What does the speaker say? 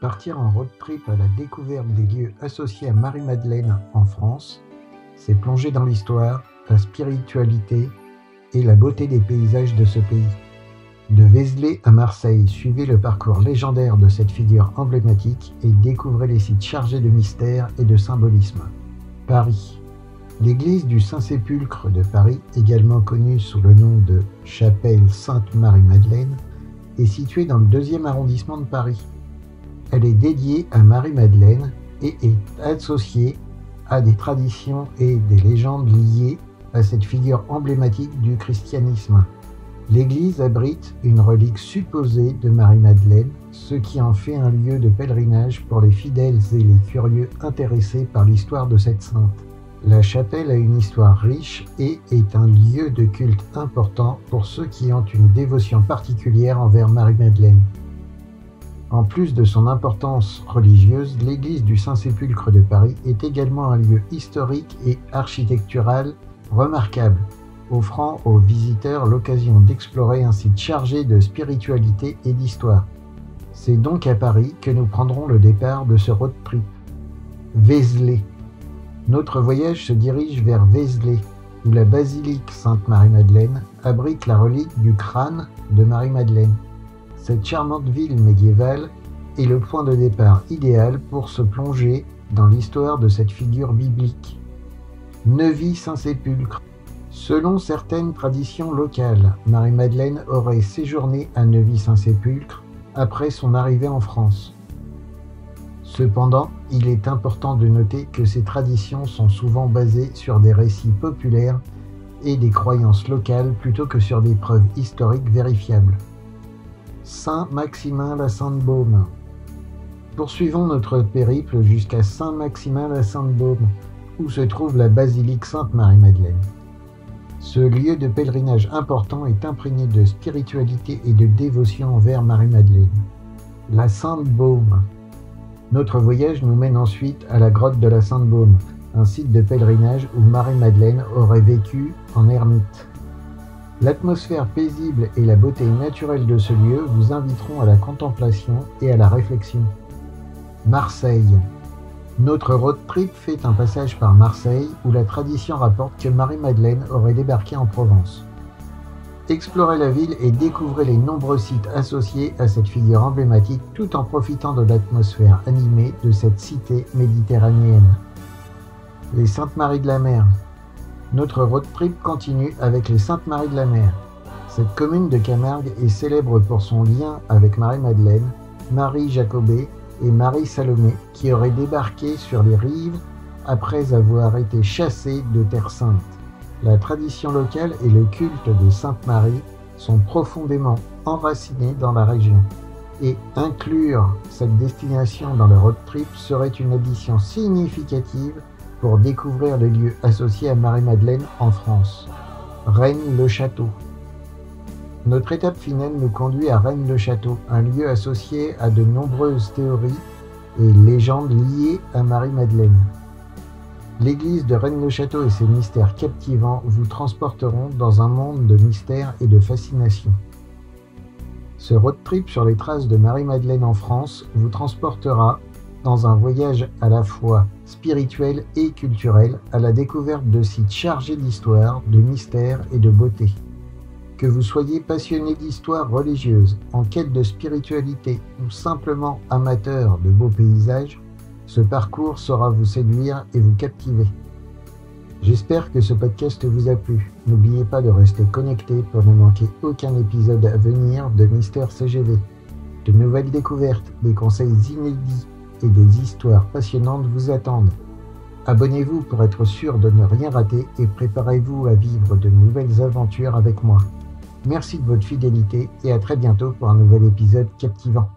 Partir en road trip à la découverte des lieux associés à Marie-Madeleine en France, c'est plonger dans l'histoire, la spiritualité et la beauté des paysages de ce pays. De Vézelay à Marseille, suivez le parcours légendaire de cette figure emblématique et découvrez les sites chargés de mystère et de symbolisme. Paris. L'église du Saint-Sépulcre de Paris, également connue sous le nom de chapelle Sainte-Marie-Madeleine, est située dans le 2e arrondissement de Paris. Elle est dédiée à Marie-Madeleine et est associée à des traditions et des légendes liées à cette figure emblématique du christianisme. L'église abrite une relique supposée de Marie-Madeleine, ce qui en fait un lieu de pèlerinage pour les fidèles et les curieux intéressés par l'histoire de cette sainte. La chapelle a une histoire riche et est un lieu de culte important pour ceux qui ont une dévotion particulière envers Marie-Madeleine. En plus de son importance religieuse, l'église du Saint-Sépulcre de Paris est également un lieu historique et architectural remarquable, offrant aux visiteurs l'occasion d'explorer un site chargé de spiritualité et d'histoire. C'est donc à Paris que nous prendrons le départ de ce road trip. Vézelay. Notre voyage se dirige vers Vézelay, où la basilique Sainte-Marie-Madeleine abrite la relique du crâne de Marie-Madeleine. Cette charmante ville médiévale est le point de départ idéal pour se plonger dans l'histoire de cette figure biblique. Neuvy-Saint-Sépulcre. Selon certaines traditions locales, Marie-Madeleine aurait séjourné à Neuvy-Saint-Sépulcre après son arrivée en France. Cependant, il est important de noter que ces traditions sont souvent basées sur des récits populaires et des croyances locales plutôt que sur des preuves historiques vérifiables. Saint-Maximin-la-Sainte-Baume. Poursuivons notre périple jusqu'à Saint-Maximin-la-Sainte-Baume, où se trouve la basilique Sainte-Marie-Madeleine. Ce lieu de pèlerinage important est imprégné de spiritualité et de dévotion envers Marie-Madeleine. La Sainte-Baume. Notre voyage nous mène ensuite à la grotte de la Sainte-Baume, un site de pèlerinage où Marie-Madeleine aurait vécu en ermite. L'atmosphère paisible et la beauté naturelle de ce lieu vous inviteront à la contemplation et à la réflexion. Marseille. Notre road trip fait un passage par Marseille où la tradition rapporte que Marie-Madeleine aurait débarqué en Provence. Explorez la ville et découvrez les nombreux sites associés à cette figure emblématique tout en profitant de l'atmosphère animée de cette cité méditerranéenne. Les Saintes-Maries de la Mer. Notre road trip continue avec les Saintes-Maries de la Mer. Cette commune de Camargue est célèbre pour son lien avec Marie-Madeleine, Marie Jacobée et Marie Salomé qui auraient débarqué sur les rives après avoir été chassées de Terre Sainte. La tradition locale et le culte de Sainte Marie sont profondément enracinés dans la région. Et inclure cette destination dans le road trip serait une addition significative pour découvrir les lieux associés à Marie-Madeleine en France. Rennes-le-Château. Notre étape finale nous conduit à Rennes-le-Château, un lieu associé à de nombreuses théories et légendes liées à Marie-Madeleine. L'église de Rennes-le-Château et ses mystères captivants vous transporteront dans un monde de mystères et de fascination. Ce road trip sur les traces de Marie-Madeleine en France vous transportera dans un voyage à la fois spirituel et culturel à la découverte de sites chargés d'histoire, de mystères et de beauté. Que vous soyez passionné d'histoire religieuse, en quête de spiritualité ou simplement amateur de beaux paysages, ce parcours saura vous séduire et vous captiver. J'espère que ce podcast vous a plu. N'oubliez pas de rester connecté pour ne manquer aucun épisode à venir de Mister CGV. De nouvelles découvertes, des conseils inédits et des histoires passionnantes vous attendent. Abonnez-vous pour être sûr de ne rien rater et préparez-vous à vivre de nouvelles aventures avec moi. Merci de votre fidélité et à très bientôt pour un nouvel épisode captivant.